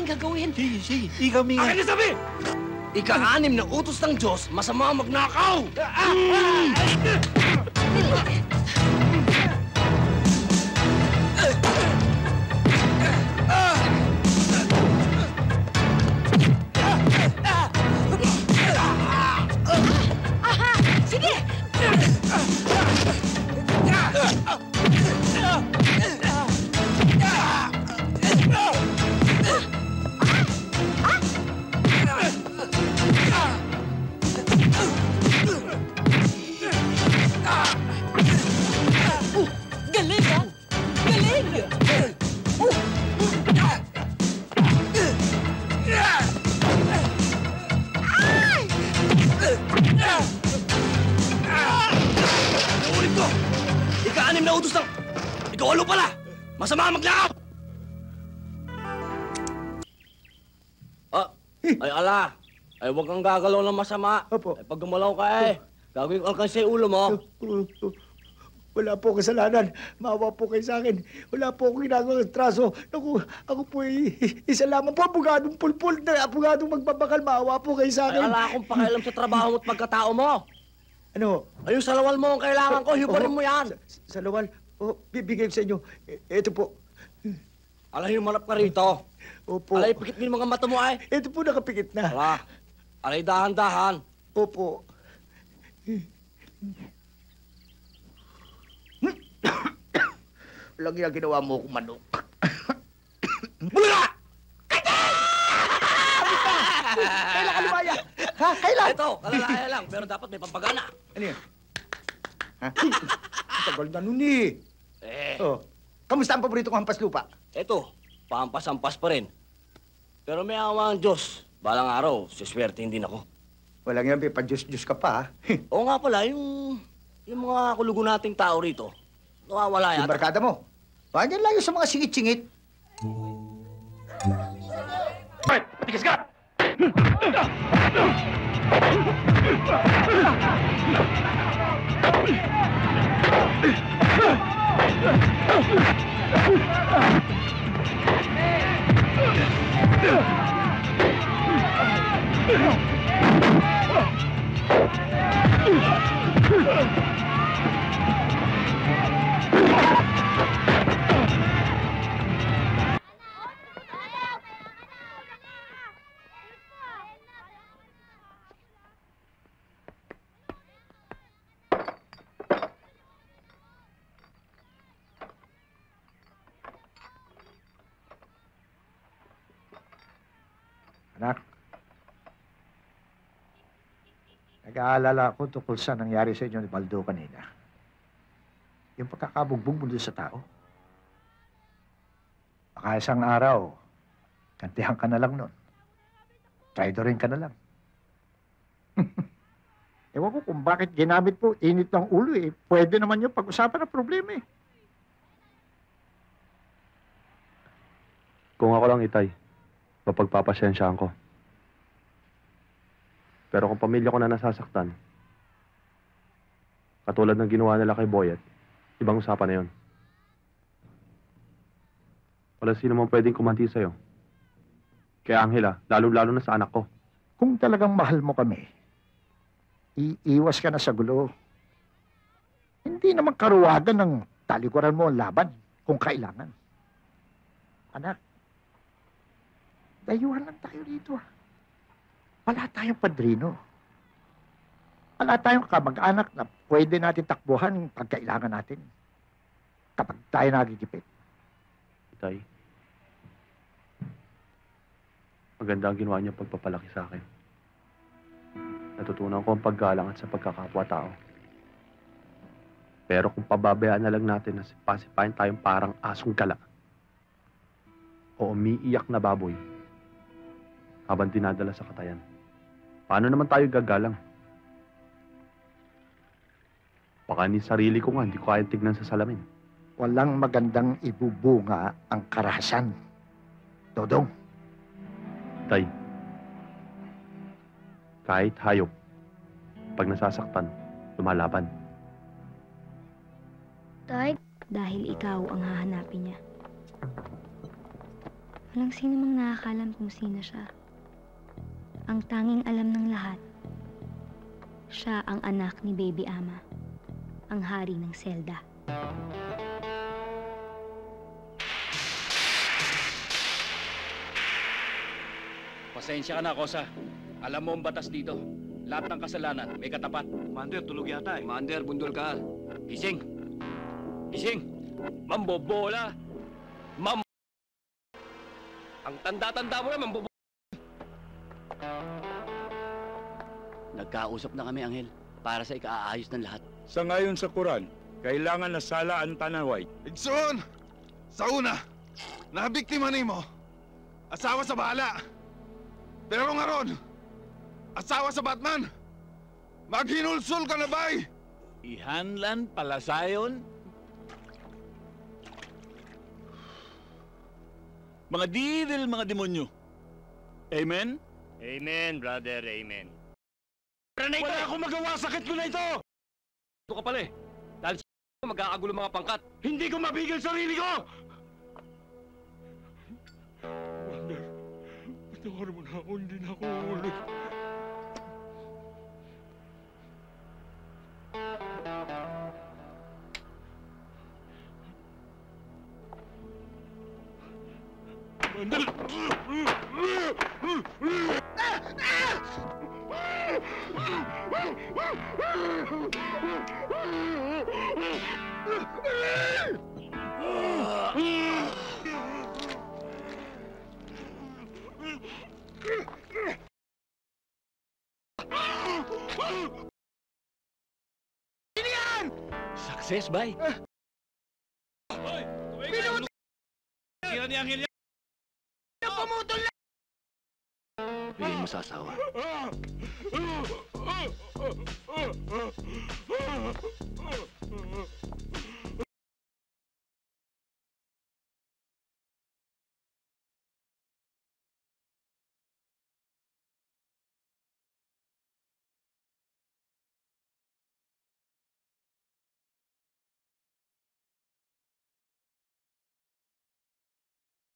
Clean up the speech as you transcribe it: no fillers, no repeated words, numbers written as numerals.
ating gagawin. Sige, sige. Ikaw, Minga. Akin na sabi! Ika-6 na utos ng Diyos, masama magnakaw! Sige! Galing, ha? Galing! Naulit ko! Ika-6 na utos ng... Ika-8 pala! Masama magnakaw! Ay ala! Ay huwag kang gagalaw ng masama. Opo. Ay pag gumalaw ka gagawin ko ang sa ulo mo. Wala po kasalanan. Maawa po kayo sa akin. Wala po akong ginagawang traso. Ako po isa lamang po. Abogadong pulpul. Abogadong magbabakal. Maawa po kayo sa Ay akin. ala akong pakialam sa trabaho mo at pagkatao mo. Ano? Ay yung salawal mo ang kailangan ko. Hibarin mo yan. Sa lawal. Bibigay ko sa inyo. Ito po. Alay humanap ka rito. Opo. Alay pikit mo yung mga mata mo ay. Ito po nakapikit na. Ala. Alay dahan-dahan. Opo. Walang ginagawa mo kung manok. Bulaga! Kailan ka lumaya? Ha? Kailan? Ito, kalalaya lang. Pero dapat may pampagana. Ano yan? Ha? Tagal na nun eh. Oh. Kamusta ang paborito kong hampas lupa? Ito, pampas-ampas pa rin. Pero may awa ang Diyos. Balang araw, siswertein din ako. Walang yan, pa-Diyos-Diyos ka pa, ha? Oo nga pala, yung mga kulugo nating tao rito, nawawala Yung yata. barkada mo. Ganyan lang yung sa mga singit-singit. Ay, tigas ka! Anak, nag-aalala ako tungkol sa nangyari sa inyo ni Baldo kanina. Yung pagkakabugbog mo doon sa tao. Baka isang araw, kantihan ka na lang nun. Traidorin ka na lang. Ewan ko kung bakit ginamit po init ng ulo eh. Pwede naman yung pag-usapan ng problema eh. Kung ako lang, Itay, mapagpapasyensyahan ko. Pero kung pamilya ko na nasasaktan, katulad ng ginawa nila kay Boyet, ibang usapan na yun. Wala sino man pwedeng kumanti sa'yo. Kaya Angela, lalo-lalo na sa anak ko. Kung talagang mahal mo kami, iiwas ka na sa gulo. Hindi naman karuwagan ng talikuran mo ang laban kung kailangan. Anak, dayuhan lang tayo dito. Wala tayong padrino. Wala tayong kamag-anak na pwede natin takbuhan pag kailangan natin. Kapag tayo nagigipit. Itay, maganda ang ginawa niyo pagpapalaki sa akin. Natutunan ko ang paggalang at sa pagkakapwa-tao. Pero kung pababayaan na lang natin na sipa-sipain tayong parang asong gala o umiiyak na baboy habang dinadala sa katayan, paano naman tayo gagalang? Baka ni sarili ko nga, hindi ko kayang tignan sa salamin. Walang magandang ibubunga ang karahasan. Dodong. Tay, kahit hayop, pag nasasaktan, lumalaban. Tay, dahil ikaw ang hahanapin niya. Walang sino mang nakakalam kung sino siya. Ang tanging alam ng lahat, siya ang anak ni Baby Ama, ang hari ng Zelda. Pasensya ka na, Kosa. Alam mo ang batas dito. Lahat ng kasalanan may katapat. Commander, tulog yata eh. Commander, bundol ka. Gising! Gising! Mambobola! Ang tanda-tanda mo na, mambobola! Nagkausap na kami, Anghel, para sa ikaayos ng lahat. Sa ngayon sa Quran, kailangan na sala ang tanaway. Igsoon! Sa una, nabiktima nimo, asawa sa bahala. Pero nga ron, asawa sa Batman, maghinulsol ka na bay! Ihanlan palasayon? Mga devil, mga demonyo. Amen? Amen, brother, amen. Wala akong magawa, sakit ko na ito! Ito ka pala eh. Dahil sa magkakagulo mga pangkat. Hindi ko mabigil sarili ko! Wonder, patawarin mo na ako, hindi na ako ulit. Success, bay. Yan ni Angel yan! Hindi mo sasawa.